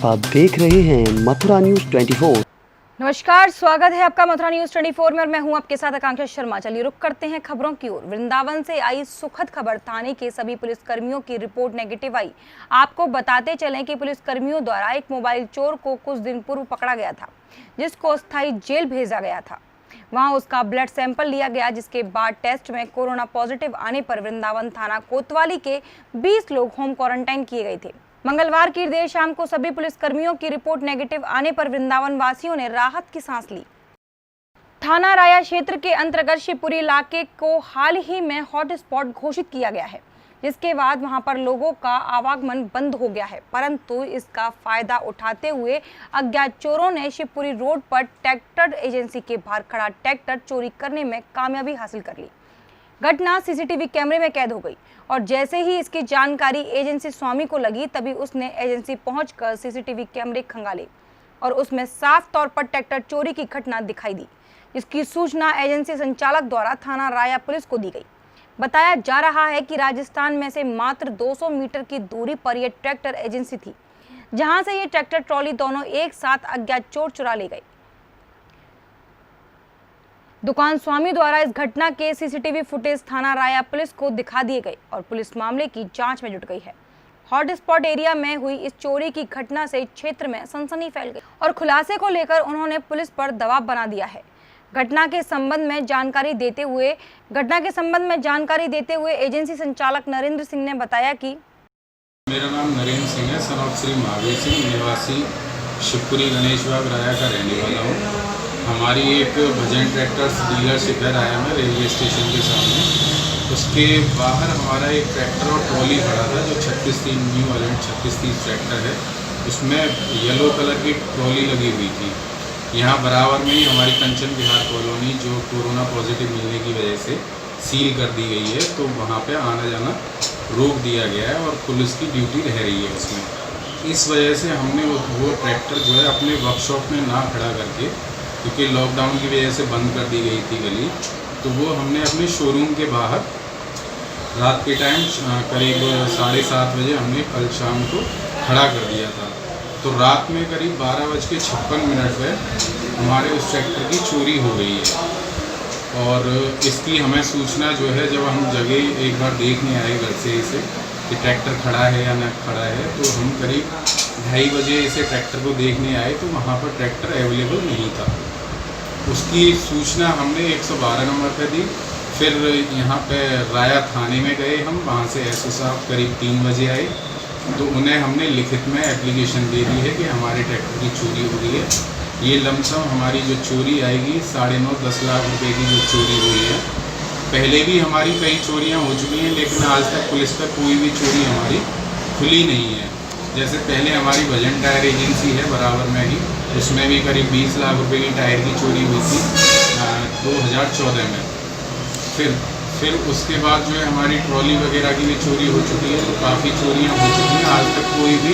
आप देख रहे हैं मथुरा न्यूज 24। नमस्कार, स्वागत है आपका मथुरा न्यूज 24 में और मैं हूं आपके साथ आकांक्षा शर्मा। चलिए रुक करते हैं खबरों की ओर। वृंदावन से आई सुखद खबर। थाने के सभी पुलिसकर्मियों की रिपोर्ट नेगेटिव आई। आपको बताते चलें कि पुलिसकर्मियों द्वारा एक मोबाइल चोर को कुछ दिन पूर्व पकड़ा गया था, जिसको अस्थायी जेल भेजा गया था। वहां उसका ब्लड सैंपल लिया गया, जिसके बाद टेस्ट में कोरोना पॉजिटिव आने पर वृंदावन थाना कोतवाली के 20 लोग होम क्वारंटाइन किए गए थे। मंगलवार की देर शाम को सभी पुलिसकर्मियों की रिपोर्ट नेगेटिव आने पर वृंदावन वासियों ने राहत की सांस ली। थाना राया क्षेत्र के अंतर्गत शिवपुरी इलाके को हाल ही में हॉट स्पॉट घोषित किया गया है, जिसके बाद वहां पर लोगों का आवागमन बंद हो गया है। परंतु इसका फायदा उठाते हुए अज्ञात चोरों ने शिवपुरी रोड पर ट्रैक्टर एजेंसी के बाहर खड़ा ट्रैक्टर चोरी करने में कामयाबी हासिल कर ली। घटना सीसीटीवी कैमरे में कैद हो गई और जैसे ही इसकी जानकारी एजेंसी स्वामी को लगी, तभी उसने एजेंसी पहुंचकर सीसीटीवी कैमरे खंगाले और उसमें साफ तौर पर ट्रैक्टर चोरी की घटना दिखाई दी, जिसकी सूचना एजेंसी संचालक द्वारा थाना राया पुलिस को दी गई। बताया जा रहा है कि राजस्थान में से मात्र 200 मीटर की दूरी पर यह ट्रैक्टर एजेंसी थी, जहां से ये ट्रैक्टर ट्रॉली दोनों एक साथ अज्ञात चोर चुरा ले गए। दुकान स्वामी द्वारा इस घटना के सीसीटीवी फुटेज थाना राया पुलिस को दिखा दिए गए और पुलिस मामले की जांच में जुट गई है। हॉट स्पॉट एरिया में हुई इस चोरी की घटना से क्षेत्र में सनसनी फैल गई और खुलासे को लेकर उन्होंने पुलिस पर दबाव बना दिया है। घटना के संबंध में जानकारी देते हुए एजेंसी संचालक नरेंद्र सिंह ने बताया कि मेरा नाम नरेंद्र सिंह है, सन ऑफ श्री महावीर सिंह, निवासी शिवपुरी गणेश बाग राया का रहने वाला हूँ। हमारी एक भजन ट्रैक्टर्स डीलरशिप है राया में, रेलवे स्टेशन के सामने। उसके बाहर हमारा एक ट्रैक्टर और ट्रॉली खड़ा था, जो 3630 न्यू अलर्ट 3630 ट्रैक्टर है। उसमें येलो कलर की ट्रॉली लगी हुई थी। यहाँ बराबर में ही हमारी कंचन विहार कॉलोनी, जो कोरोना पॉजिटिव मिलने की वजह से सील कर दी गई है, तो वहाँ पे आना जाना रोक दिया गया है और पुलिस की ड्यूटी रह रही है उसमें। इस वजह से हमने वो ट्रैक्टर जो है अपने वर्कशॉप में ना खड़ा करके, क्योंकि लॉकडाउन की वजह से बंद कर दी गई थी गली, तो वो हमने अपने शोरूम के बाहर रात के टाइम करीब 7:30 बजे हमने कल शाम को खड़ा कर दिया था। तो रात में करीब 12:56 पर हमारे उस ट्रैक्टर की चोरी हो गई है और इसकी हमें सूचना जो है, जब हम जगह एक बार देखने आए घर से इसे कि ट्रैक्टर खड़ा है या न खड़ा है, तो हम करीब 2:30 बजे इसे ट्रैक्टर को देखने आए तो वहाँ पर ट्रैक्टर अवेलेबल नहीं था। उसकी सूचना हमने 112 नंबर पर दी। फिर यहाँ पे राया थाने में गए हम, वहाँ से एसओ साहब करीब 3 बजे आए, तो उन्हें हमने लिखित में एप्लीकेशन दे दी है कि हमारे ट्रैक्टर की चोरी हो रही है। ये लमसम हमारी जो चोरी आएगी 9.5-10 लाख रुपए की जो चोरी हुई है। पहले भी हमारी कई चोरियाँ हो चुकी हैं, लेकिन आज तक पुलिस पर कोई भी चोरी हमारी खुली नहीं है। जैसे पहले हमारी भजन टायर एजेंसी है बराबर में ही, उसमें भी करीब 20 लाख रुपए की टायर की चोरी हुई थी 2014 में। फिर उसके बाद जो है हमारी ट्रॉली वगैरह की भी चोरी हो चुकी है, तो काफ़ी चोरियां हो चुकी हैं। आज तक कोई भी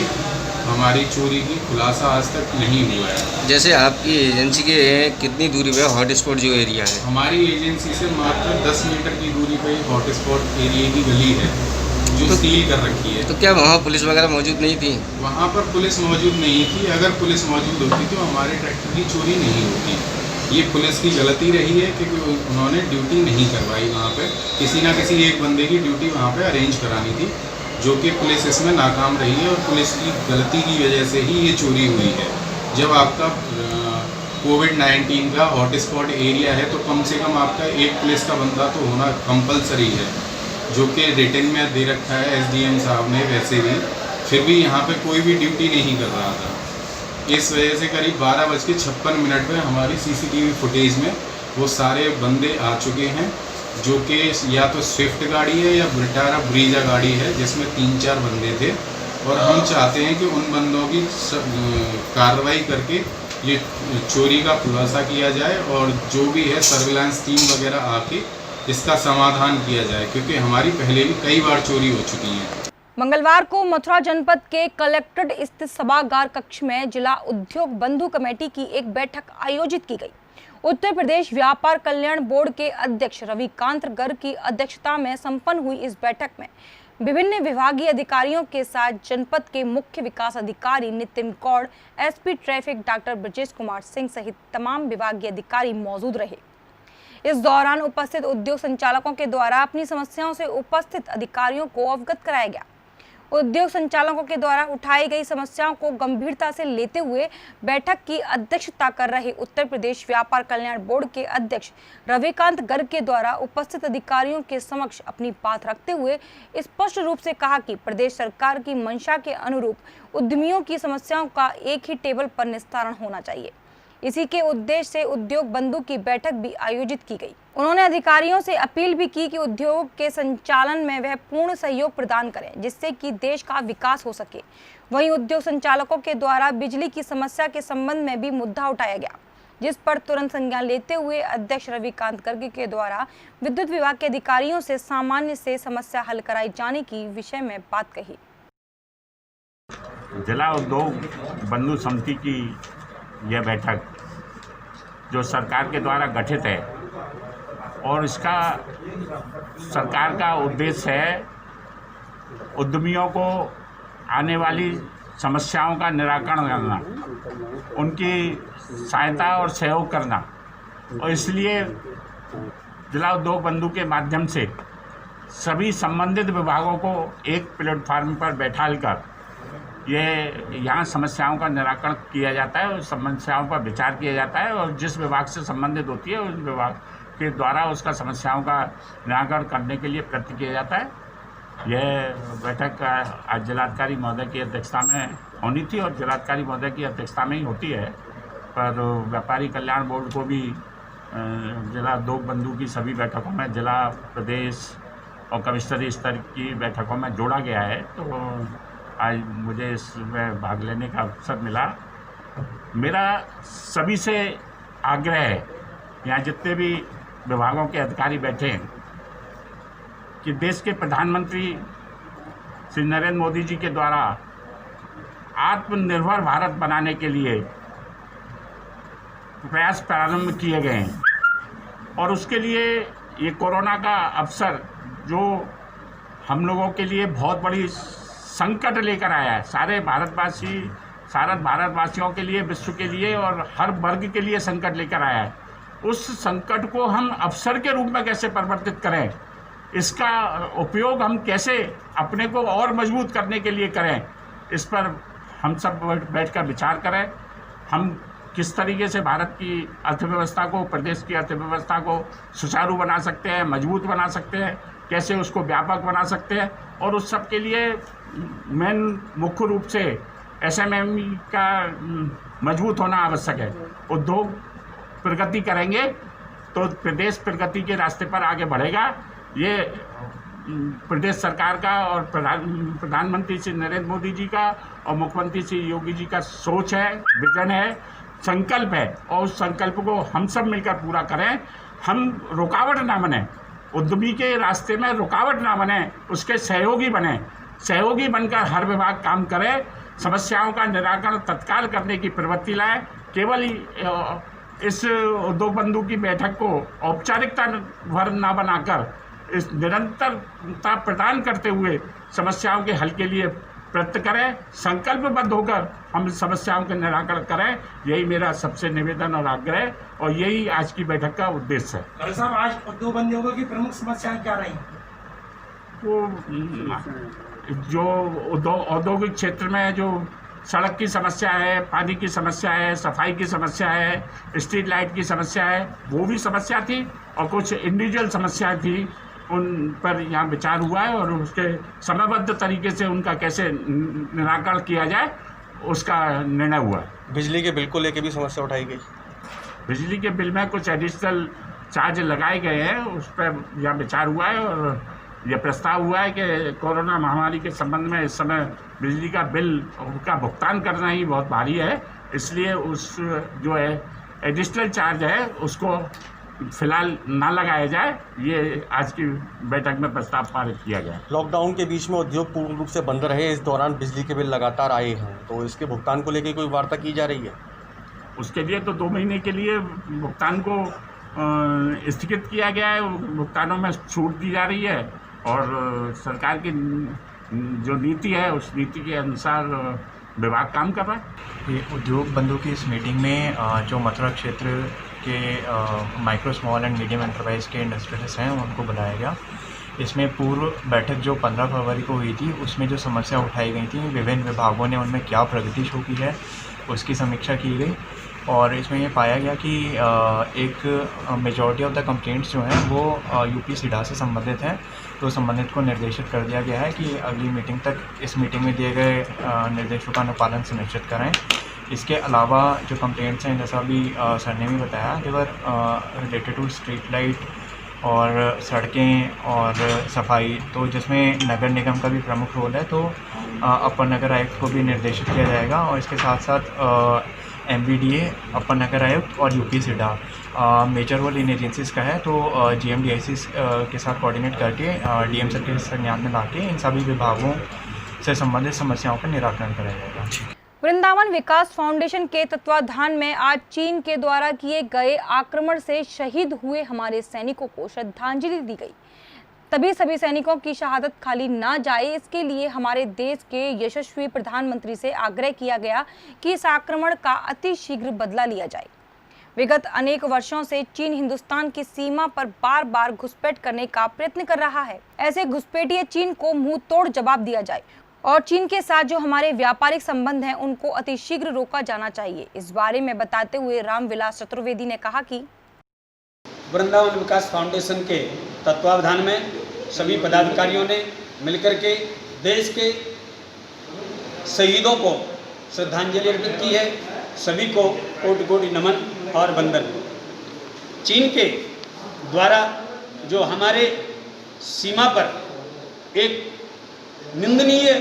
हमारी चोरी की खुलासा आज तक नहीं हुआ है। जैसे आपकी एजेंसी के कितनी दूरी पे हॉट स्पॉट जो एरिया है? हमारी एजेंसी से मात्र 10 मीटर की दूरी पर हॉट स्पॉट एरिया की गली है, जो सील कर रखी है। तो क्या वहाँ पुलिस वगैरह मौजूद नहीं थी? वहाँ पर पुलिस मौजूद नहीं थी। अगर पुलिस मौजूद होती तो हमारे ट्रैक्टर की चोरी नहीं होती। ये पुलिस की गलती रही है क्योंकि उन्होंने ड्यूटी नहीं करवाई। वहाँ पे किसी ना किसी एक बंदे की ड्यूटी वहाँ पे अरेंज करानी थी, जो कि पुलिस इसमें नाकाम रही है और पुलिस की गलती की वजह से ही ये चोरी हुई है। जब आपका कोविड-19 का हॉट स्पॉट एरिया है, तो कम से कम आपका एक पुलिस का बंदा तो होना कंपलसरी है, जो कि रिटन में दे रखा है एसडीएम साहब ने। वैसे भी फिर भी यहाँ पे कोई भी ड्यूटी नहीं कर रहा था। इस वजह से करीब 12:56 पर हमारी सीसीटीवी फुटेज में वो सारे बंदे आ चुके हैं, जो कि या तो स्विफ्ट गाड़ी है या विटारा ब्रीजा गाड़ी है, जिसमें 3-4 बंदे थे। और हम चाहते हैं कि उन बंदों की कार्रवाई करके ये चोरी का खुलासा किया जाए और जो भी है सर्विलांस टीम वगैरह आके इसका समाधान किया जाए, क्योंकि हमारी पहले भी कई बार चोरी हो चुकी हैं। मंगलवार को मथुरा जनपद के कलेक्ट्रेट स्थित सभागार कक्ष में जिला उद्योग बंधु कमेटी की एक बैठक आयोजित की गई। उत्तर प्रदेश व्यापार कल्याण बोर्ड के अध्यक्ष रविकांत गर्ग की अध्यक्षता में संपन्न हुई इस बैठक में विभिन्न विभागीय अधिकारियों के साथ जनपद के मुख्य विकास अधिकारी Nitin Gaur, SP traffic doctor Brajesh Kumar Singh सहित तमाम विभागीय अधिकारी मौजूद रहे। इस दौरान उपस्थित उद्योग संचालकों के द्वारा अपनी समस्याओं से उपस्थित अधिकारियों को अवगत कराया गया। उद्योग संचालकों के द्वारा उठाई गई समस्याओं को गंभीरता से लेते हुए बैठक की अध्यक्षता कर रहे उत्तर प्रदेश व्यापार कल्याण बोर्ड के अध्यक्ष रविकांत गर्ग के द्वारा उपस्थित अधिकारियों के समक्ष अपनी बात रखते हुए स्पष्ट रूप से कहा कि प्रदेश सरकार की मंशा के अनुरूप उद्यमियों की समस्याओं का एक ही टेबल पर निस्तारण होना चाहिए। इसी के उद्देश्य से उद्योग बंधु की बैठक भी आयोजित की गई। उन्होंने अधिकारियों से अपील भी की कि उद्योग के संचालन में वह पूर्ण सहयोग प्रदान करें, जिससे कि देश का विकास हो सके। वहीं उद्योग संचालकों के द्वारा बिजली की समस्या के संबंध में भी मुद्दा उठाया गया, जिस पर तुरंत संज्ञान लेते हुए अध्यक्ष रविकांत गर्ग के द्वारा विद्युत विभाग के अधिकारियों से सामान्य से समस्या हल कराई जाने की विषय में बात कही। जिला उद्योग बंधु समिति की यह बैठक जो सरकार के द्वारा गठित है और इसका सरकार का उद्देश्य है उद्यमियों को आने वाली समस्याओं का निराकरण करना, उनकी सहायता और सहयोग करना। और इसलिए जिला उद्योग बंधु के माध्यम से सभी संबंधित विभागों को एक प्लेटफार्म पर बैठाकर यहाँ समस्याओं का निराकरण किया जाता है और समस्याओं पर विचार किया जाता है और जिस विभाग से संबंधित होती है उस विभाग के द्वारा उसका समस्याओं का निराकरण करने के लिए प्रयत्न किया जाता है। यह बैठक आज जिलाधिकारी महोदय की अध्यक्षता में होनी थी और जिलाधिकारी महोदय की अध्यक्षता में ही होती है, पर व्यापारी कल्याण बोर्ड को भी जिला उद्योग बंधु की सभी बैठकों में जिला, प्रदेश और कमिश्नरी स्तर की बैठकों में जोड़ा गया है। तो आज मुझे इसमें भाग लेने का अवसर मिला। मेरा सभी से आग्रह है, यहाँ जितने भी विभागों के अधिकारी बैठे हैं, कि देश के प्रधानमंत्री श्री नरेंद्र मोदी जी के द्वारा आत्मनिर्भर भारत बनाने के लिए प्रयास प्रारंभ किए गए हैं और उसके लिए ये कोरोना का अवसर जो हम लोगों के लिए बहुत बड़ी संकट लेकर आया है, सारे भारतवासियों के लिए, विश्व के लिए और हर वर्ग के लिए संकट लेकर आया है। उस संकट को हम अवसर के रूप में कैसे परिवर्तित करें, इसका उपयोग हम कैसे अपने को और मजबूत करने के लिए करें, इस पर हम सब बैठकर विचार करें। हम किस तरीके से भारत की अर्थव्यवस्था को, प्रदेश की अर्थव्यवस्था को सुचारू बना सकते हैं, मजबूत बना सकते हैं, कैसे उसको व्यापक बना सकते हैं और उस सब के लिए मेन मुख्य रूप से एसएमएमई का मजबूत होना आवश्यक है। उद्योग प्रगति करेंगे तो प्रदेश प्रगति के रास्ते पर आगे बढ़ेगा। ये प्रदेश सरकार का और प्रधानमंत्री श्री नरेंद्र मोदी जी का और मुख्यमंत्री श्री योगी जी का सोच है, विजन है, संकल्प है और उस संकल्प को हम सब मिलकर पूरा करें। हम रुकावट ना बने, उद्यमी के रास्ते में रुकावट ना बने, उसके सहयोगी बने, सहयोगी बनकर हर विभाग काम करे, समस्याओं का निराकरण तत्काल करने की प्रवृत्ति लाए। केवल इस उद्योग बंधु की बैठक को औपचारिकता भर ना बनाकर इस निरंतरता प्रदान करते हुए समस्याओं के हल के लिए प्रयत्न करें, संकल्पबद्ध होकर हम समस्याओं के निराकरण करें। यही मेरा सबसे निवेदन और आग्रह और यही आज की बैठक का उद्देश्य है। गर्ग साहब, आज उद्योग बंधुओं की प्रमुख समस्याएं क्या रही? जो औद्योगिक क्षेत्र में जो सड़क की समस्या है, पानी की समस्या है, सफाई की समस्या है, स्ट्रीट लाइट की समस्या है, वो भी समस्या थी और कुछ इंडिविजुअल समस्याएं थी, उन पर यहाँ विचार हुआ है और उसके समयबद्ध तरीके से उनका कैसे निराकरण किया जाए उसका निर्णय हुआ है। बिजली के बिल को लेकर भी समस्या उठाई गई। बिजली के बिल में कुछ एडिशनल चार्ज लगाए गए हैं, उस पर यहाँ विचार हुआ है और यह प्रस्ताव हुआ है कि कोरोना महामारी के संबंध में इस समय बिजली का बिल का भुगतान करना ही बहुत भारी है, इसलिए उस जो है एडिशनल चार्ज है उसको फिलहाल ना लगाया जाए। ये आज की बैठक में प्रस्ताव पारित किया गया। लॉकडाउन के बीच में उद्योग पूर्ण रूप से बंद रहे, इस दौरान बिजली के बिल लगातार आए हैं, तो इसके भुगतान को लेकर कोई वार्ता की जा रही है? उसके लिए तो 2 महीने के लिए भुगतान को स्थगित किया गया है, भुगतानों में छूट दी जा रही है और सरकार की जो नीति है उस नीति के अनुसार विभाग काम कर रहा है। ये उद्योग बंधु की इस मीटिंग में जो मथुरा क्षेत्र के micro small and medium enterprise के इंडस्ट्रियलिस्ट हैं उनको बुलाया गया। इसमें पूर्व बैठक जो 15 फरवरी को हुई थी उसमें जो समस्या उठाई गई थी विभिन्न विभागों ने उनमें क्या प्रगति शो की है उसकी समीक्षा की गई और इसमें ये पाया गया कि एक मेजॉरिटी ऑफ द कंप्लेंट्स जो हैं वो यूपी सीडा से संबंधित हैं। तो संबंधित को निर्देशित कर दिया गया है कि अगली मीटिंग तक इस मीटिंग में दिए गए निर्देशों का अनुपालन सुनिश्चित करें। इसके अलावा जो कंप्लेंट्स हैं जैसा अभी सर ने भी बताया देवर रिलेटेड टू स्ट्रीट लाइट और सड़कें और सफाई, तो जिसमें नगर निगम का भी प्रमुख रोल है, तो अपर नगर आयुक्त को भी निर्देशित किया जाएगा और इसके साथ साथ MBDA, अपर नगर आयुक्त और UP SIDA major role in agencies का है। तो GMDIC के साथ कोऑर्डिनेट करके DM सर के संज्ञान में लाके इन सभी विभागों से संबंधित समस्याओं का निराकरण कराया जाएगा। वृंदावन विकास फाउंडेशन के तत्वाधान में आज चीन के द्वारा किए गए आक्रमण से शहीद हुए हमारे सैनिकों को श्रद्धांजलि दी गई। तभी सभी सैनिकों की शहादत खाली ना जाए, इसके लिए हमारे देश के यशस्वी प्रधानमंत्री से आग्रह किया गया कि इस आक्रमण का अति शीघ्र बदला लिया जाए। विगत अनेक वर्षों से चीन हिंदुस्तान की सीमा पर बार बार घुसपैठ करने का प्रयत्न कर रहा है। ऐसे घुसपैठिए चीन को मुंह तोड़ जवाब दिया जाए और चीन के साथ जो हमारे व्यापारिक संबंध हैं उनको अतिशीघ्र रोका जाना चाहिए। इस बारे में बताते हुए रामविलास चतुर्वेदी ने कहा कि वृंदावन विकास फाउंडेशन के तत्वावधान में सभी पदाधिकारियों ने मिलकर के देश के शहीदों को श्रद्धांजलि अर्पित की है। सभी को कोटि कोटि नमन और वंदन। चीन के द्वारा जो हमारे सीमा पर एक निंदनीय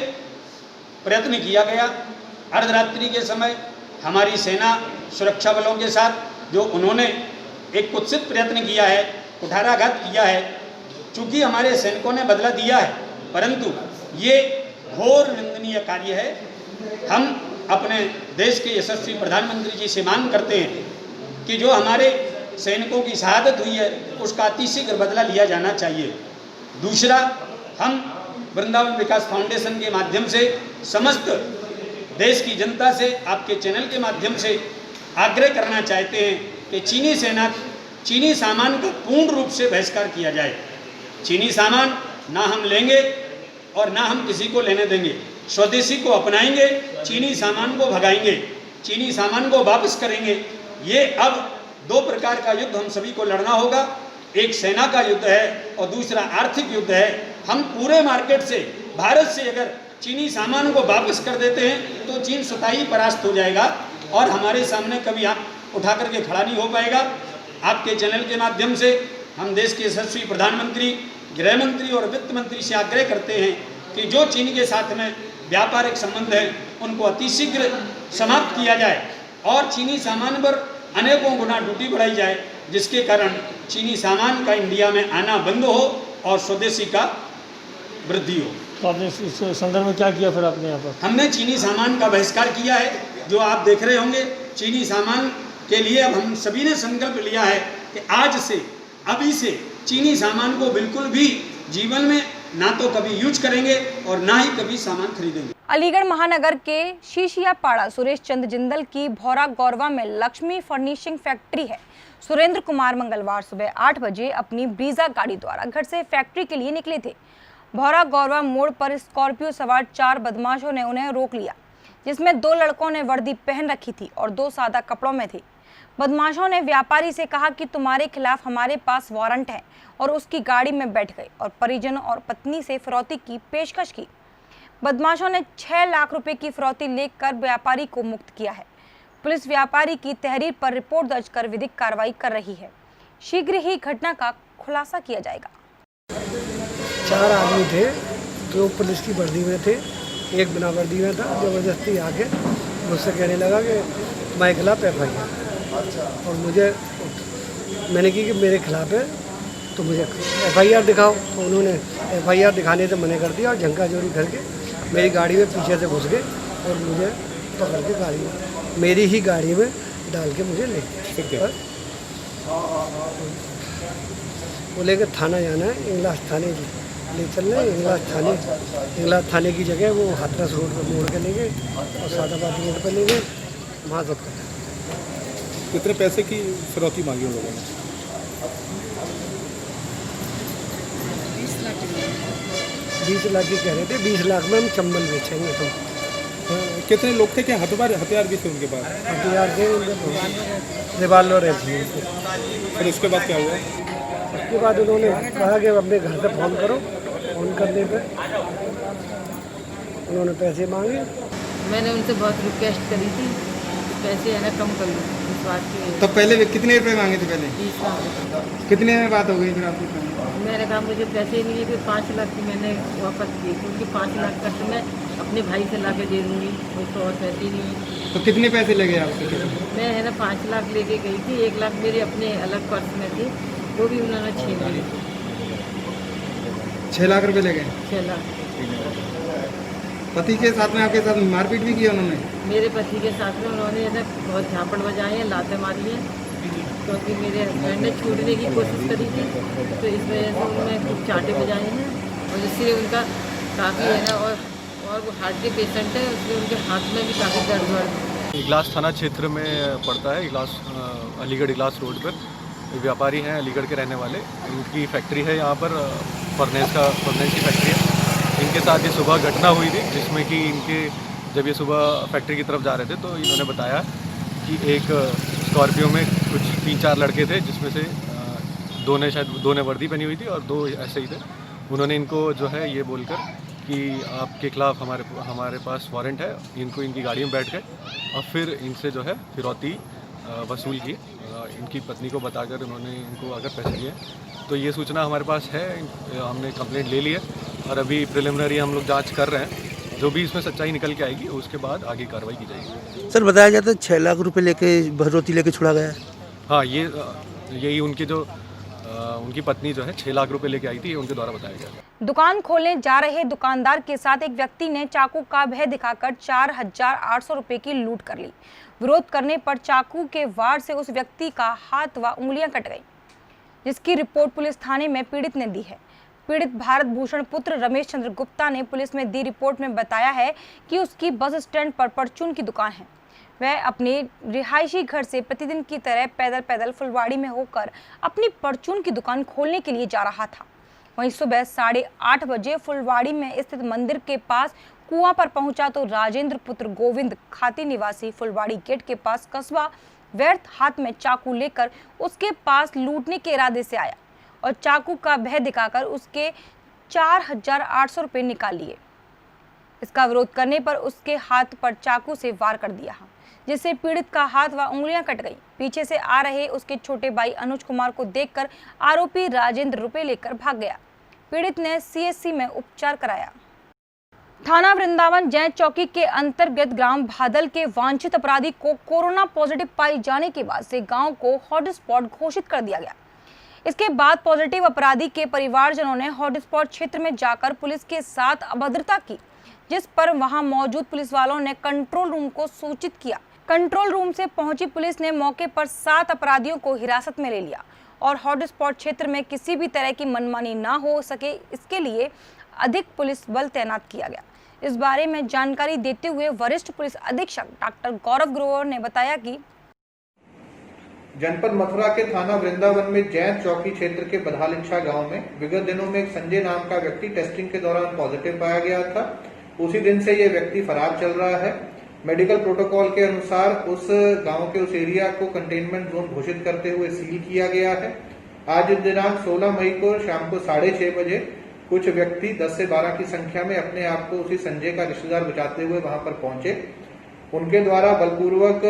प्रयत्न किया गया, अर्धरात्रि के समय हमारी सेना सुरक्षा बलों के साथ जो उन्होंने एक कुत्सित प्रयत्न किया है, कुठाराघात किया है, चूँकि हमारे सैनिकों ने बदला दिया है, परंतु ये घोर निंदनीय कार्य है। हम अपने देश के यशस्वी प्रधानमंत्री जी से मांग करते हैं कि जो हमारे सैनिकों की शहादत हुई है उसका अतिशीघ्र बदला लिया जाना चाहिए। दूसरा, हम वृंदावन विकास फाउंडेशन के माध्यम से समस्त देश की जनता से आपके चैनल के माध्यम से आग्रह करना चाहते हैं कि चीनी सामान का पूर्ण रूप से बहिष्कार किया जाए। चीनी सामान ना हम लेंगे और ना हम किसी को लेने देंगे। स्वदेशी को अपनाएंगे, चीनी सामान को भगाएंगे, चीनी सामान को वापस करेंगे। ये अब दो प्रकार का युद्ध हम सभी को लड़ना होगा। एक सेना का युद्ध है और दूसरा आर्थिक युद्ध है। हम पूरे मार्केट से, भारत से अगर चीनी सामान को वापस कर देते हैं तो चीन स्वतः ही परास्त हो जाएगा और हमारे सामने कभी आप उठा करके खड़ा नहीं हो पाएगा। आपके चैनल के माध्यम से हम देश के यशस्वी प्रधानमंत्री, गृह मंत्री और वित्त मंत्री से आग्रह करते हैं कि जो चीन के साथ में व्यापारिक संबंध है उनको अतिशीघ्र समाप्त किया जाए और चीनी सामान पर अनेकों गुना ड्यूटी बढ़ाई जाए, जिसके कारण चीनी सामान का इंडिया में आना बंद हो और स्वदेशी का वृद्धि हो। तो आपने इस संदर्भ में क्या किया फिर आपने यहाँ पर? हमने चीनी सामान का बहिष्कार किया है। जो आप देख रहे होंगे, चीनी सामान के लिए अब हम सभी ने संकल्प लिया है कि आज से, अभी से चीनी सामान को बिल्कुल भी जीवन में ना तो कभी यूज करेंगे और ना ही कभी सामान खरीदेंगे। अलीगढ़ महानगर के शीशियापाड़ा सुरेश चंद्र जिंदल की भौरा गौरवा में लक्ष्मी फर्निशिंग फैक्ट्री है। सुरेंद्र कुमार मंगलवार सुबह 8 बजे अपनी ब्रीजा गाड़ी द्वारा घर से फैक्ट्री के लिए निकले थे। भौरा गौरवा मोड़ पर स्कॉर्पियो सवार 4 बदमाशों ने उन्हें रोक लिया, जिसमें 2 लड़कों ने वर्दी पहन रखी थी और 2 सादा कपड़ों में थे। बदमाशों ने व्यापारी से कहा कि तुम्हारे खिलाफ हमारे पास वारंट है और उसकी गाड़ी में बैठ गए और परिजनों और पत्नी से फिरौती की पेशकश की। बदमाशों ने 6 लाख रुपए की फिरौती लेकर व्यापारी को मुक्त किया है। पुलिस व्यापारी की तहरीर पर रिपोर्ट दर्ज कर विधिक कार्रवाई कर रही है। शीघ्र ही घटना का खुलासा किया जाएगा। 4 आदमी थे, 2 पुलिस की वर्दी में थे, एक बिना वर्दी में था। जबरदस्ती आके मुझसे कहने लगा कि मैं खिलाफ FIR, और मैंने की कि मेरे खिलाफ है तो मुझे FIR दिखाओ। तो उन्होंने FIR दिखाने से मना कर दिया और झंका चोरी करके मेरी गाड़ी में पीछे से घुस गए और मुझे पकड़ के गाड़ी में, मेरी ही गाड़ी में डाल के मुझे ले गए। बोले कि थाना जाना है, इंग्लास थाने ले चल रहे इंगलाज थाने की जगह वो हाथरस रोड पर मोड़ के ले गए और सादाबाद रोड पर ले गए, वहाँ जब्त कर। कितने पैसे की फिरौती मांगी उन लोगों ने? 20 लाख की कह रहे थे, 20 लाख में हम चंबल बेचेंगे तुम। कितने लोग थे? क्या हथियार भी थे उनके पास? हथियार थे उनके, रिवाल्वर है थी। फिर उसके बाद क्या हुआ? उसके बाद उन्होंने कहा कि अपने घर से फ़ोन करो, फ़ोन करने पे उन्होंने पैसे मांगे। मैंने उनसे बहुत रिक्वेस्ट करी थी कि पैसे है ना कम कर लो इस बात की। तो पहले कितने रुपए मांगे थे? पहले 20 लाख। कितने में बात हो गई फिर आपकी? मैंने कहा मुझे पैसे नहीं है, फिर 5 लाख की मैंने वापस किए, क्योंकि 5 लाख का तो मैं अपने भाई से ला के दे दूँगी, मुझको और पैसे नहीं है। तो कितने पैसे लगे आपसे? मैं है ना 5 लाख लेके गई थी, 1 लाख मेरे अपने अलग पर्स में थे, वो भी उन्होंने छीन लिए। 6 लाख रुपए लगे? 6 लाख। पति के साथ में आपके साथ मारपीट भी की उन्होंने? मेरे पति के साथ में उन्होंने ऐसा बहुत झापड़ बजाए हैं, लातें मारी हैं, क्योंकि मेरे हस्बैंड ने छूटने की कोशिश करी थी, तो इस वजह से उन्होंने कुछ चाटे बजाए हैं, और जिससे उनका काफ़ी है ना, और वो हार्ट के पेशेंट है, उसमें उनके हाथ में भी काफ़ी दर्द है। इगलास थाना क्षेत्र में पड़ता है, इगलास अलीगढ़ इगलास रोड पर। व्यापारी हैं अलीगढ़ के रहने वाले, इनकी फैक्ट्री है यहाँ पर, फर्नेस की फैक्ट्री है। इनके साथ ये सुबह घटना हुई थी, जिसमें कि इनके जब ये सुबह फैक्ट्री की तरफ जा रहे थे तो इन्होंने बताया कि एक स्कॉर्पियो में कुछ 3-4 लड़के थे, जिसमें से दो ने वर्दी पहनी हुई थी और 2 ऐसे ही थे। उन्होंने इनको जो है ये बोलकर कि आपके खिलाफ हमारे पास वारंट है, इनको इनकी गाड़ी में बैठ गए और फिर इनसे जो है फिरौती वसूल की। इनकी पत्नी को बताकर उन्होंने इनको अगर पैसे दिए, तो ये सूचना हमारे पास है, हमने कंप्लेंट ले ली है और अभी प्रिलिमिनरी हम लोग जांच कर रहे हैं। जो भी इसमें सच्चाई निकल के आएगी उसके बाद आगे कार्रवाई की जाएगी। सर बताया जाता है 6 लाख रुपए लेके फिरौती लेके छुड़ा गया है। हाँ, यही उनकी पत्नी जो है 6 लाख रुपए लेके आई थी, उनके द्वारा बताया गया। दुकान खोलने जा रहे दुकानदार के साथ एक व्यक्ति ने चाकू का भय दिखाकर 4,800 रुपए की लूट कर ली। विरोध करने पर चाकू के वार से उस व्यक्ति का हाथ व उंगलियां कट गईं, जिसकी रिपोर्ट पुलिस थाने में पीड़ित ने दी है। पीड़ित भारत भूषण पुत्र रमेश चंद्र गुप्ता ने पुलिस में दी रिपोर्ट में बताया है कि उसकी बस स्टैंड पर परचून की दुकान है। वह अपने रिहायशी घर से प्रतिदिन की तरह पैदल फुलवाड़ी में होकर अपनी परचून की दुकान खोलने के लिए जा रहा था। वहीं सुबह 8:30 बजे फुलवाड़ी में स्थित मंदिर के पास कुआं पर पहुंचा तो राजेंद्र पुत्र गोविंद खाती निवासी फुलवाड़ी गेट के पास कस्बा व्यर्थ हाथ में चाकू लेकर उसके पास लूटने के इरादे से आया और चाकू का भय दिखाकर उसके 4,800 रुपये निकाल लिए। इसका विरोध करने पर उसके हाथ पर चाकू से वार कर दिया, जिससे पीड़ित का हाथ व उंगलियां कट गईं। पीछे से आ रहे उसके छोटे भाई अनुज कुमार को देखकर आरोपी राजेंद्र रुपए लेकर भाग गया। पीड़ित ने सीएससी में उपचार कराया। थाना वृंदावन जैन चौकी के अंतर्गत ग्राम भादल के वांछित अपराधी को कोरोना पॉजिटिव पाए जाने के बाद से गांव को हॉटस्पॉट घोषित कर दिया गया। इसके बाद पॉजिटिव अपराधी के परिवारजनों ने हॉटस्पॉट क्षेत्र में जाकर पुलिस के साथ अभद्रता की, जिस पर वहां मौजूद पुलिस वालों ने कंट्रोल रूम को सूचित किया। कंट्रोल रूम से पहुंची पुलिस ने मौके पर 7 अपराधियों को हिरासत में ले लिया और हॉटस्पॉट क्षेत्र में किसी भी तरह की मनमानी ना हो सके, इसके लिए अधिक पुलिस बल तैनात किया गया। इस बारे में जानकारी देते हुए वरिष्ठ पुलिस अधीक्षक डॉक्टर गौरव ग्रोवर ने बताया कि जनपद मथुरा के थाना वृंदावन में जैन चौकी क्षेत्र के बधालिच्छा गांव में विगत दिनों में एक संजय नाम का व्यक्ति टेस्टिंग के दौरान पॉजिटिव पाया गया था। उसी दिन से ये व्यक्ति फरार चल रहा है। मेडिकल प्रोटोकॉल के अनुसार उस गांव के उस एरिया को कंटेनमेंट जोन घोषित करते हुए सील किया गया है। आज दिनांक 16 मई को शाम को 6:30 बजे कुछ व्यक्ति 10 से 12 की संख्या में अपने आप को उसी संजय का रिश्तेदार बचाते हुए वहां पर पहुंचे। उनके द्वारा बलपूर्वक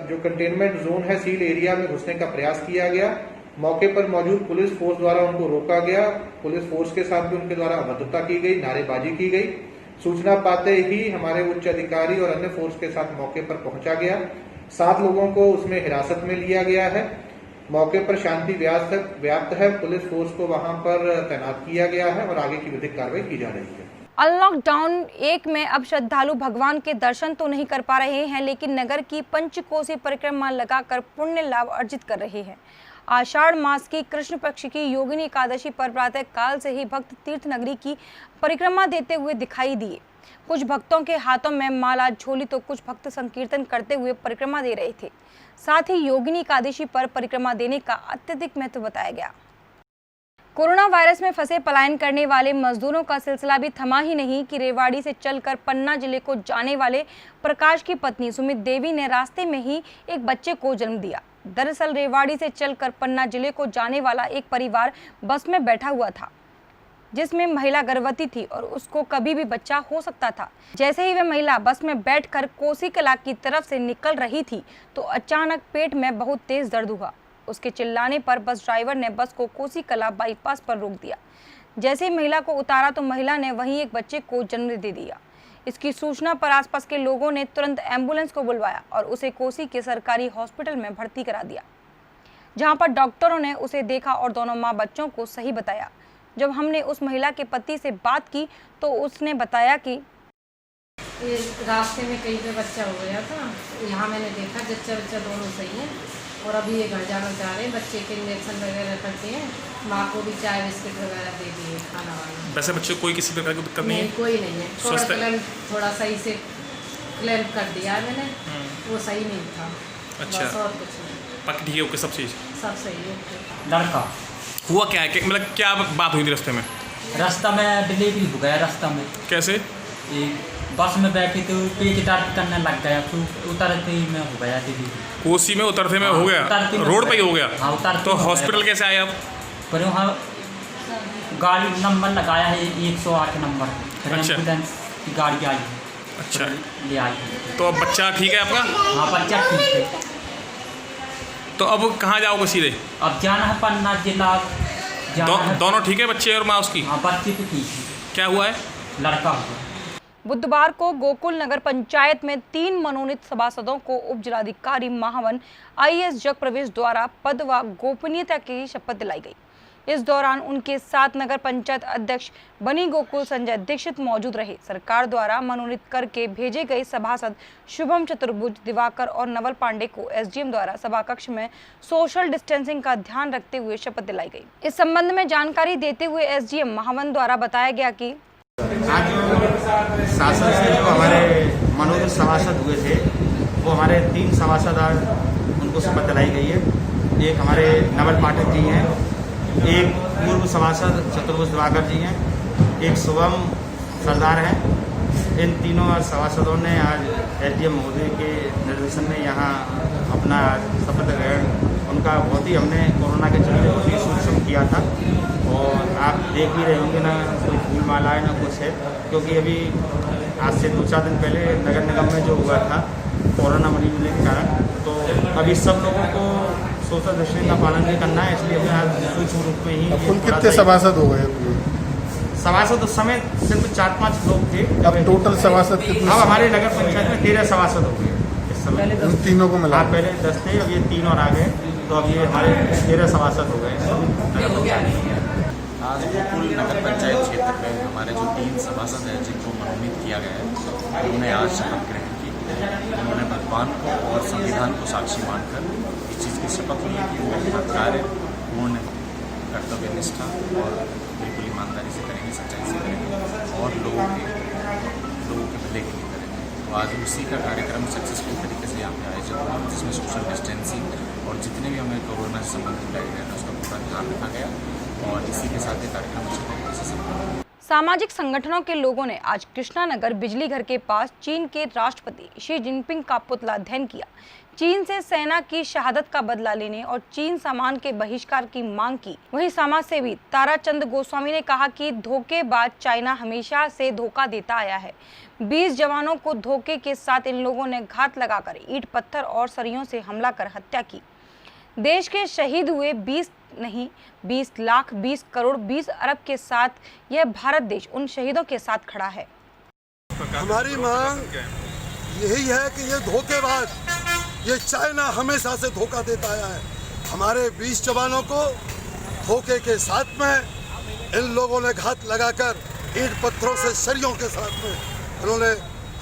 जो कंटेनमेंट जोन है सील एरिया में घुसने का प्रयास किया गया। मौके पर मौजूद पुलिस फोर्स द्वारा उनको रोका गया। पुलिस फोर्स के साथ भी उनके द्वारा अभद्रता की गई, नारेबाजी की गई। सूचना पाते ही हमारे उच्च अधिकारी और अन्य फोर्स के साथ मौके पर पहुंचा गया। 7 लोगों को उसमें हिरासत में लिया गया है। मौके पर शांति व्याप्त है। पुलिस फोर्स को वहां पर तैनात किया गया है और आगे की विधिक कार्रवाई की जा रही है। अनलॉकडाउन 1 में अब श्रद्धालु भगवान के दर्शन तो नहीं कर पा रहे हैं, लेकिन नगर की पंचकोसी परिक्रमा लगाकर पुण्य लाभ अर्जित कर रहे हैं। आषाढ़ मास की कृष्ण पक्ष की योगिनी एकादशी पर प्रातः काल से ही भक्त तीर्थ नगरी की परिक्रमा देते हुए दिखाई दिए। कुछ भक्तों के हाथों में माला झोली तो कुछ भक्त संकीर्तन करते हुए परिक्रमा दे रहे थे। साथ ही योगिनी एकादशी पर परिक्रमा देने का अत्यधिक महत्व बताया गया। कोरोना वायरस में फंसे पलायन करने वाले मजदूरों का सिलसिला भी थमा ही नहीं कि रेवाड़ी से चलकर पन्ना जिले को जाने वाले प्रकाश की पत्नी सुमित देवी ने रास्ते में ही एक बच्चे को जन्म दिया। दरअसल रेवाड़ी से चलकर पन्ना जिले को जाने वाला एक परिवार बस में बैठा हुआ था, जिसमें महिला गर्भवती थी और उसको कभी भी बच्चा हो सकता था। जैसे ही वह महिला बस में बैठकर कोसी कला की तरफ से निकल रही थी तो अचानक पेट में बहुत तेज दर्द हुआ। उसके चिल्लाने पर बस ड्राइवर ने बस को कोसी कला बाईपास पर रोक दिया। जैसे ही महिला को उतारा तो महिला ने वहीं एक बच्चे को जन्म दे दिया। इसकी सूचना पर आसपास के लोगों ने तुरंत एम्बुलेंस को बुलवाया और उसे कोसी के सरकारी हॉस्पिटल में भर्ती करा दिया, जहां पर डॉक्टरों ने उसे देखा और दोनों मां बच्चों को सही बताया। जब हमने उस महिला के पति से बात की तो उसने बताया कि रास्ते में कहीं पे बच्चा हो गया था, यहाँ मैंने देखा बच्चा दोनों सही है और अभी ये घर जा रहे हैं, बच्चे के इंजेक्शन वगैरह करते हैं, माँ को भी चाय बिस्किट वगैरह दे दिए, खाना वाना। वैसे बच्चे कोई किसी प्रकार की दिक्कत नहीं है? कोई नहीं है। थोड़ा सही से क्लेम कर दिया मैंने, वो सही नहीं था। अच्छा, और कुछ नहीं। बाकी ठीक है, ओके, सब चीज़ सब सही है। लड़का हुआ क्या है, मतलब क्या बात हुई थी रास्ते में? रास्ता में डिलीवरी हो गया। रास्ता में कैसे? बस में बैठी तो पेट दर्द करने लग गया, तो उतरते ही में हो गया डिलीवरी। कोसी में उतरते में हो गया? रोड पे ही हो गया? हाँ, उतरते। तो हॉस्पिटल कैसे आए आप? पर वहाँ गाड़ी नंबर लगाया है 108 नंबर। अच्छा, एम्बुलेंस की गाड़ी आई। अच्छा, ले आई। तो अब बच्चा ठीक है आपका? हाँ, बच्चा ठीक है। तो अब कहाँ जाओगे सीधे? अब जाना है पन्ना जिला। दोनों ठीक है, बच्चे और माँ उसकी? हाँ, बच्चे तो ठीक है। क्या हुआ है? लड़का हुआ। बुधवार को गोकुल नगर पंचायत में 3 मनोनीत सभासदों को उप जिलाधिकारी महावन IAS जगप्रवेश द्वारा पद व गोपनीयता की शपथ दिलाई गई। इस दौरान उनके साथ नगर पंचायत अध्यक्ष बनी गोकुल संजय दीक्षित मौजूद रहे। सरकार द्वारा मनोनीत करके भेजे गए सभासद शुभम चतुर्भुज, दिवाकर और नवल पांडे को SDM द्वारा सभा कक्ष में सोशल डिस्टेंसिंग का ध्यान रखते हुए शपथ दिलाई गई। इस संबंध में जानकारी देते हुए SDM महावन द्वारा बताया गया कि आज शासन से जो हमारे मनोनीत सभासद हुए थे वो हमारे 3 सभासद आज उनको शपथ दिलाई गई है। एक हमारे नवल पाठक जी हैं, एक पूर्व सभासद चतुर्भुज दिवाकर जी हैं, एक शुभम सरदार हैं। इन तीनों सभासदों ने आज SDM महोदय के निर्देशन में यहाँ अपना शपथ ग्रहण उनका बहुत ही हमने कोरोना के चलते बहुत ही सूक्ष्म किया था और आप देख ही रहे होंगे ना कोई फूल माला है ना कुछ है, क्योंकि अभी आज से 2-4 दिन पहले नगर निगम में जो हुआ था कोरोना मरीज होने के कारण, तो अभी सब लोगों को सोशल डिस्टेंस का पालन भी करना है, इसलिए हमें आज सूक्ष्म रूप में ही। कुल कितने सभासद हो गए? सभासद उस समय सिर्फ 4-5 लोग थे। अब टोटल सभासद कितने? अब हमारे नगर पंचायत में 13 सभासद हो गए इस समय। उन तीनों को मिला? पहले 10 थे, अब ये 3 और आ गए, तो अब ये हमारे 13 सभासद हो गए। आज गोकुल नगर पंचायत क्षेत्र में हमारे जो 3 सभासद हैं जिनको मनोनीत किया गया है, उन्होंने आज शपथ ग्रहण की। उन्होंने भगवान को और संविधान को साक्षी मानकर इस चीज़ की शपथ ली कि वो अपना कार्य पूर्ण कर्तव्य निष्ठा और बिल्कुल ईमानदारी से करेंगे, सच्चाई से करेंगे और लोगों के भले के लिए करेंगे। तो आज उसी का कार्यक्रम सक्सेसफुल तरीके से यहाँ पे आयोजित हुआ, जिसमें सोशल डिस्टेंसिंग और जितने भी हमें कोरोना से संबंधित गाइडलाइन उसका पूरा ध्यान रखा गया और इसी के साथ ये कार्यक्रम अच्छे तरीके से संपन्न। सामाजिक संगठनों के लोगों ने आज कृष्णानगर बिजली घर के पास चीन के राष्ट्रपति शी जिनपिंग का पुतला दहन किया। चीन से सेना की शहादत का बदला लेने और चीन सामान के बहिष्कार की मांग की। वहीं समाज सेवी ताराचंद गोस्वामी ने कहा कि धोखेबाज चाइना हमेशा से धोखा देता आया है। 20 जवानों को धोखे के साथ इन लोगों ने घात लगाकर ईंट पत्थर और सरियों से हमला कर हत्या की। देश के शहीद हुए 20 नहीं 20 लाख 20 करोड़ 20 अरब के साथ यह भारत देश उन शहीदों के साथ खड़ा है। हमारी मांग यही है कि ये धोखेबाज, ये चाइना हमेशा से धोखा देता आया है। हमारे 20 जवानों को धोखे के साथ में इन लोगों ने घात लगाकर ईंट पत्थरों से सरियों के साथ में इन्होंने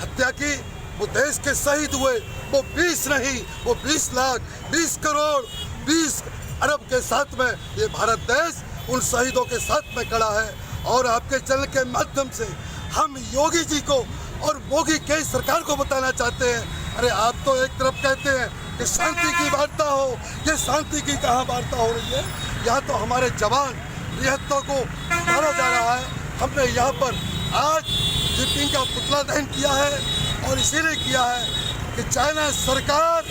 हत्या की। वो देश के शहीद हुए वो 20 नहीं, वो 20 लाख 20 करोड़ 20 अरब के साथ में ये भारत देश उन शहीदों के साथ में खड़ा है। और आपके चैनल के माध्यम से हम योगी जी को और मोदी के सरकार को बताना चाहते हैं, अरे आप तो एक तरफ कहते हैं कि शांति की वार्ता हो, ये शांति की कहाँ वार्ता हो रही है? यहाँ तो हमारे जवान रिहत्तों को मारा जा रहा है। हमने यहाँ पर आज जीपी का पुतला दहन किया है और इसीलिए किया है कि चाइना सरकार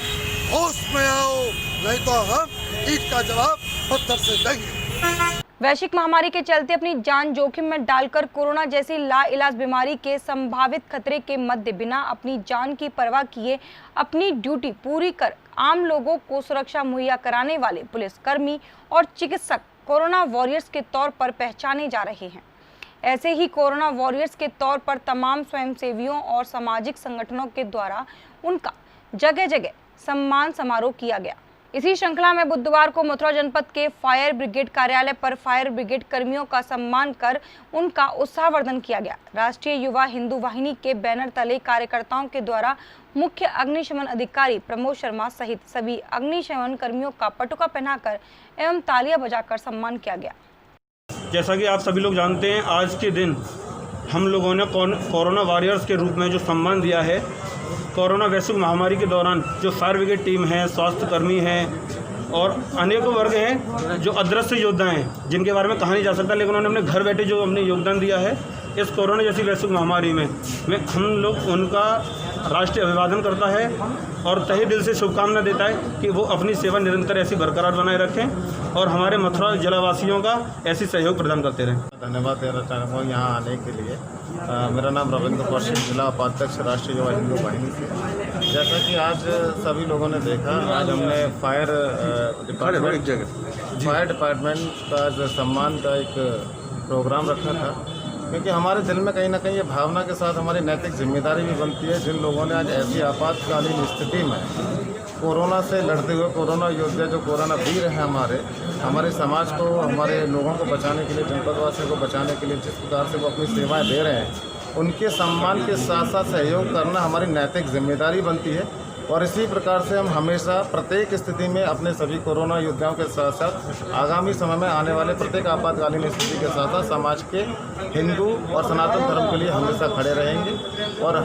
होश में आओ, नहीं तो हम ईट का जवाब पत्थर से देंगे। वैश्विक महामारी के चलते अपनी जान जोखिम में डालकर कोरोना जैसी लाइलाज बीमारी के संभावित खतरे के मध्य बिना अपनी जान की परवाह किए अपनी ड्यूटी पूरी कर आम लोगों को सुरक्षा मुहैया कराने वाले पुलिसकर्मी और चिकित्सक कोरोना वॉरियर्स के तौर पर पहचाने जा रहे हैं। ऐसे ही कोरोना वॉरियर्स के तौर पर तमाम स्वयंसेवियों और सामाजिक संगठनों के द्वारा उनका जगह जगह सम्मान समारोह किया गया। इसी श्रृंखला में बुधवार को मथुरा जनपद के फायर ब्रिगेड कार्यालय पर फायर ब्रिगेड कर्मियों का सम्मान कर उनका उत्साहवर्धन किया गया। राष्ट्रीय युवा हिंदू वाहिनी के बैनर तले कार्यकर्ताओं के द्वारा मुख्य अग्निशमन अधिकारी प्रमोद शर्मा सहित सभी अग्निशमन कर्मियों का पटुका पहनाकर एवं तालियां बजाकर सम्मान किया गया। जैसा कि आप सभी लोग जानते हैं, आज के दिन हम लोगों ने कोरोना वॉरियर्स के रूप में जो सम्मान दिया है, कोरोना वैश्विक महामारी के दौरान जो फायर ब्रिगेड टीम है, स्वास्थ्य कर्मी हैं और अनेकों वर्ग हैं जो अदृश्य योद्धा हैं, जिनके बारे में कहा नहीं जा सकता, लेकिन उन्होंने अपने घर बैठे जो हमने योगदान दिया है इस कोरोना जैसी वैश्विक महामारी में हम लोग उनका राष्ट्रीय अभिवादन करता है और तहे दिल से शुभकामना देता है कि वो अपनी सेवा निरंतर ऐसी बरकरार बनाए रखें और हमारे मथुरा जिलावासियों का ऐसी सहयोग प्रदान करते रहें। धन्यवाद देना चाहूँगा यहाँ आने के लिए। मेरा नाम रविंद्र कौशिक, जिला उपाध्यक्ष राष्ट्रीय युवा हिंदू वाहिनी से। जैसा कि आज सभी लोगों ने देखा, आज हमने फायर डिपार्टमेंट का जो सम्मान का एक प्रोग्राम रखा था, क्योंकि हमारे दिल में कहीं ना कहीं ये भावना के साथ हमारी नैतिक जिम्मेदारी भी बनती है। जिन लोगों ने आज ऐसी आपातकालीन स्थिति में कोरोना से लड़ते हुए कोरोना योद्धा जो कोरोना वीर हैं हमारे समाज को, हमारे लोगों को बचाने के लिए, जनपदवासियों को बचाने के लिए जिस प्रकार से वो अपनी सेवाएं दे रहे हैं, उनके सम्मान के साथ साथ सहयोग करना हमारी नैतिक जिम्मेदारी बनती है। और इसी प्रकार से हम हमेशा प्रत्येक स्थिति में अपने सभी कोरोना योद्धाओं के साथ साथ आगामी समय में आने वाले प्रत्येक आपातकालीन स्थिति के साथ साथ समाज के हिंदू और सनातन धर्म के लिए हमेशा खड़े रहेंगे। और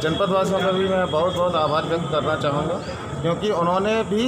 जनपदवासियों का भी मैं बहुत बहुत आभार व्यक्त करना चाहूँगा, क्योंकि उन्होंने भी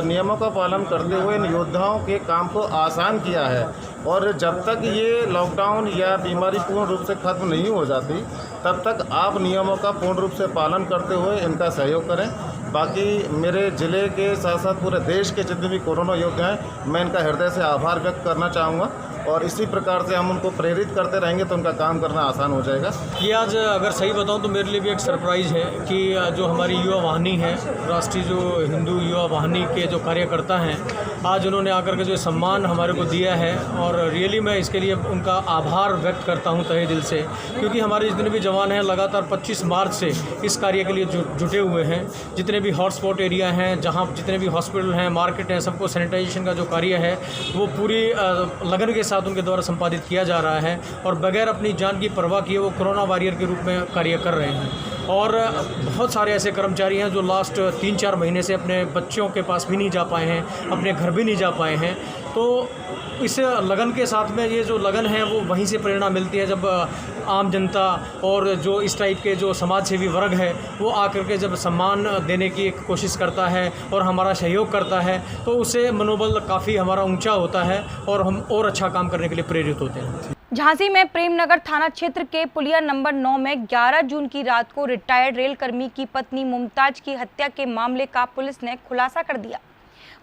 नियमों का पालन करते हुए इन योद्धाओं के काम को आसान किया है। और जब तक ये लॉकडाउन या बीमारी पूर्ण रूप से खत्म नहीं हो जाती, तब तक आप नियमों का पूर्ण रूप से पालन करते हुए इनका सहयोग करें। बाकी मेरे ज़िले के साथ साथ पूरे देश के जितने भी कोरोना योद्धा हैं, मैं इनका हृदय से आभार व्यक्त करना चाहूँगा और इसी प्रकार से हम उनको प्रेरित करते रहेंगे तो उनका काम करना आसान हो जाएगा। ये आज अगर सही बताऊं तो मेरे लिए भी एक सरप्राइज़ है कि जो हमारी युवा वाहिनी है, राष्ट्रीय जो हिंदू युवा वाहिनी के जो कार्यकर्ता हैं, आज उन्होंने आकर के जो सम्मान हमारे को दिया है और रियली मैं इसके लिए उनका आभार व्यक्त करता हूं तहे दिल से, क्योंकि हमारे जितने भी जवान हैं लगातार 25 मार्च से इस कार्य के लिए जुटे हुए हैं। जितने भी हॉटस्पॉट एरिया हैं, जहाँ जितने भी हॉस्पिटल हैं, मार्केट हैं, सबको सैनिटाइजेशन का जो कार्य है वो पूरी लगन के साथ उनके द्वारा संपादित किया जा रहा है और बगैर अपनी जान की परवाह किए वो कोरोना वॉरियर के रूप में कार्य कर रहे हैं। और बहुत सारे ऐसे कर्मचारी हैं जो लास्ट 3-4 महीने से अपने बच्चों के पास भी नहीं जा पाए हैं, अपने घर भी नहीं जा पाए हैं। तो इस लगन के साथ में ये जो लगन है वो वहीं से प्रेरणा मिलती है, जब आम जनता और जो इस टाइप के जो समाज सेवी वर्ग है वो आकर के जब सम्मान देने की एक कोशिश करता है और हमारा सहयोग करता है, तो उससे मनोबल काफ़ी हमारा ऊंचा होता है और हम और अच्छा काम करने के लिए प्रेरित होते हैं। झांसी में प्रेमनगर थाना क्षेत्र के पुलिया नंबर 9 में 11 जून की रात को रिटायर्ड रेल कर्मी की पत्नी मुमताज की हत्या के मामले का पुलिस ने खुलासा कर दिया।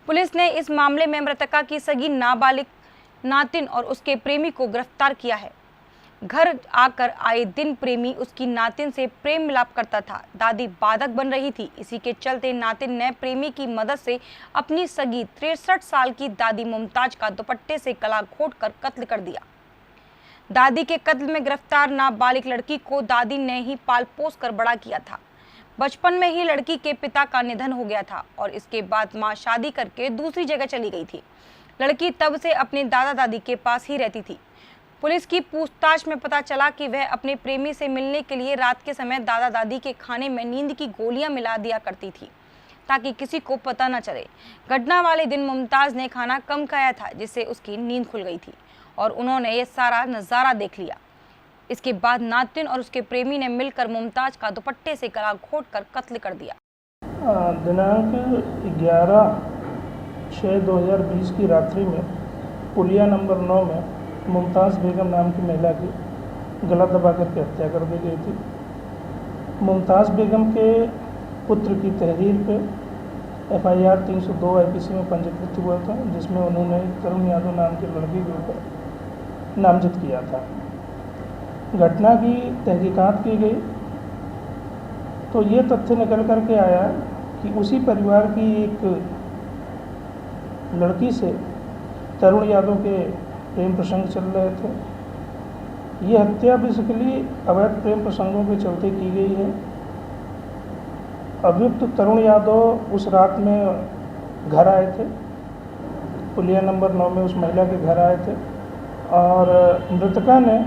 पुलिस ने इस मामले में मृतका की सगी नाबालिग नातिन और उसके प्रेमी को गिरफ्तार किया है। घर आकर आए दिन प्रेमी उसकी नातिन से प्रेम मिलाप करता था। दादी बाधक बन रही थी। इसी के चलते नातिन ने प्रेमी की मदद से अपनी सगी 63 साल की दादी मुमताज का दुपट्टे से गला घोंटकर कत्ल कर दिया। दादी के कत्ल में गिरफ्तार नाबालिग लड़की को दादी ने ही पाल पोस कर बड़ा किया था। बचपन में ही लड़की के पिता का निधन हो गया था और इसके बाद मां शादी करके दूसरी जगह चली गई थी। लड़की तब से अपने दादा दादी के पास ही रहती थी। पुलिस की पूछताछ में पता चला कि वह अपने प्रेमी से मिलने के लिए रात के समय दादा दादी के खाने में नींद की गोलियां मिला दिया करती थी, ताकि किसी को पता न चले। घटना वाले दिन मुमताज ने खाना कम खाया था, जिससे उसकी नींद खुल गई थी और उन्होंने ये सारा नज़ारा देख लिया। इसके बाद नातिन और उसके प्रेमी ने मिलकर मुमताज का दुपट्टे से गला घोंटकर कत्ल कर दिया। दिनांक 11/6/2020 की रात्रि में पुलिया नंबर 9 में मुमताज़ बेगम नाम की महिला की गला दबा करके हत्या कर दी गई थी। मुमताज़ बेगम के पुत्र की तहरीर पे FIR 302 IPC में पंजीकृत हुआ था, जिसमें उन्होंने तरुण यादव नाम के लड़के के ऊपर नामजद किया था। घटना की तहकीकात की गई तो ये तथ्य निकल कर के आया कि उसी परिवार की एक लड़की से तरुण यादव के प्रेम प्रसंग चल रहे थे। ये हत्या बेसिकली अवैध प्रेम प्रसंगों के चलते की गई है। अभियुक्त तरुण यादव उस रात में घर आए थे, पुलिया नंबर 9 में उस महिला के घर आए थे और मृतका ने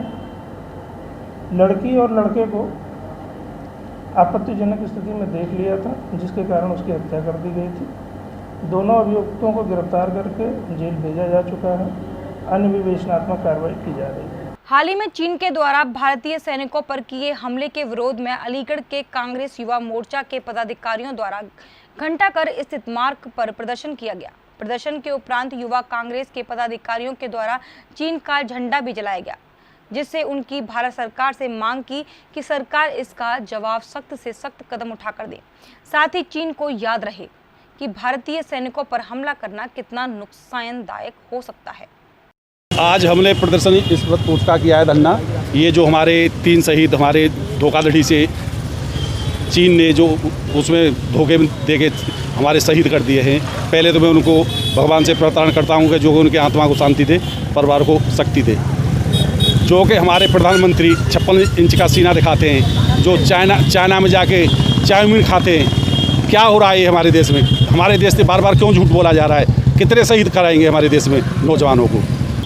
लड़की और लड़के को आपत्तिजनक स्थिति में देख लिया था, जिसके कारण उसकी हत्या कर दी गई थी। दोनों अभियुक्तों को गिरफ्तार करके जेल भेजा जा चुका है। अन्य विवेचनात्मक कार्रवाई की जा रही है। हाल ही में चीन के द्वारा भारतीय सैनिकों पर किए हमले के विरोध में अलीगढ़ के कांग्रेस युवा मोर्चा के पदाधिकारियों द्वारा घंटाघर स्थित मार्ग पर प्रदर्शन किया गया। प्रदर्शन के उपरांत युवा कांग्रेस के पदाधिकारियों के द्वारा चीन का झंडा भी जलाया गया, जिससे उनकी भारत सरकार से मांग की कि सरकार इसका जवाब सख्त से सख्त कदम उठाकर दे। साथ ही चीन को याद रहे कि भारतीय सैनिकों पर हमला करना कितना नुकसानदायक हो सकता है। आज हमने प्रदर्शन इस वक्त उसका किया है धरना। ये जो हमारे 3 शहीद हमारे धोखाधड़ी से चीन ने जो उसमें धोखे दे के हमारे शहीद कर दिए हैं, पहले तो मैं उनको भगवान से प्रार्थना करता हूँ कि जो उनके आत्मा को शांति दे, परिवार को शक्ति दे। जो कि हमारे प्रधानमंत्री 56 इंच का सीना दिखाते हैं, जो चाइना में जाके चाउमीन खाते हैं। क्या हो रहा है ये हमारे देश में? हमारे देश से बार बार क्यों झूठ बोला जा रहा है? कितने शहीद कराएंगे हमारे देश में नौजवानों को?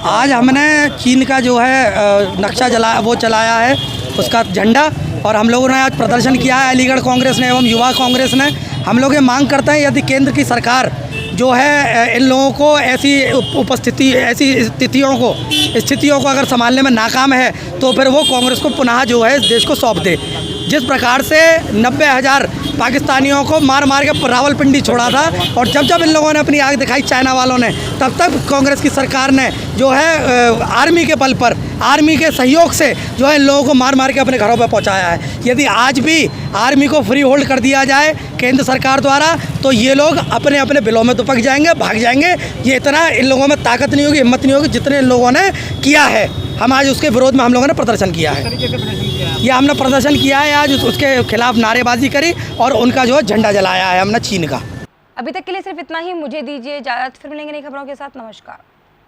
आज हमने चीन का जो है नक्शा चलाया है, उसका झंडा, और हम लोगों ने आज प्रदर्शन किया है अलीगढ़ कांग्रेस ने एवं युवा कांग्रेस ने। हम लोग ये मांग करते हैं यदि केंद्र की सरकार जो है इन लोगों को ऐसी स्थितियों को अगर संभालने में नाकाम है तो फिर वो कांग्रेस को पुनः जो है इस देश को सौंप दे। जिस प्रकार से 90,000 पाकिस्तानियों को मार मार के रावलपिंडी छोड़ा था और जब इन लोगों ने अपनी आग दिखाई चाइना वालों ने, तब तक कांग्रेस की सरकार ने जो है आर्मी के बल पर, आर्मी के सहयोग से जो है इन लोगों को मार मार के अपने घरों पर पहुंचाया है। यदि आज भी आर्मी को फ्री होल्ड कर दिया जाए केंद्र सरकार द्वारा तो ये लोग अपने अपने बिलों में दुपक जाएंगे, भाग जाएंगे। ये इतना इन लोगों में ताकत नहीं होगी, हिम्मत नहीं होगी जितने इन लोगों ने किया है। हम आज उसके विरोध में हम लोगों ने प्रदर्शन किया है। ये हमने प्रदर्शन किया है, आज उसके खिलाफ नारेबाजी करी और उनका जो है झंडा जलाया है हमने चीन का। अभी तक के लिए सिर्फ इतना ही। मुझे दीजिए इजाजत, फिर मिलेंगे नई खबरों के साथ। नमस्कार।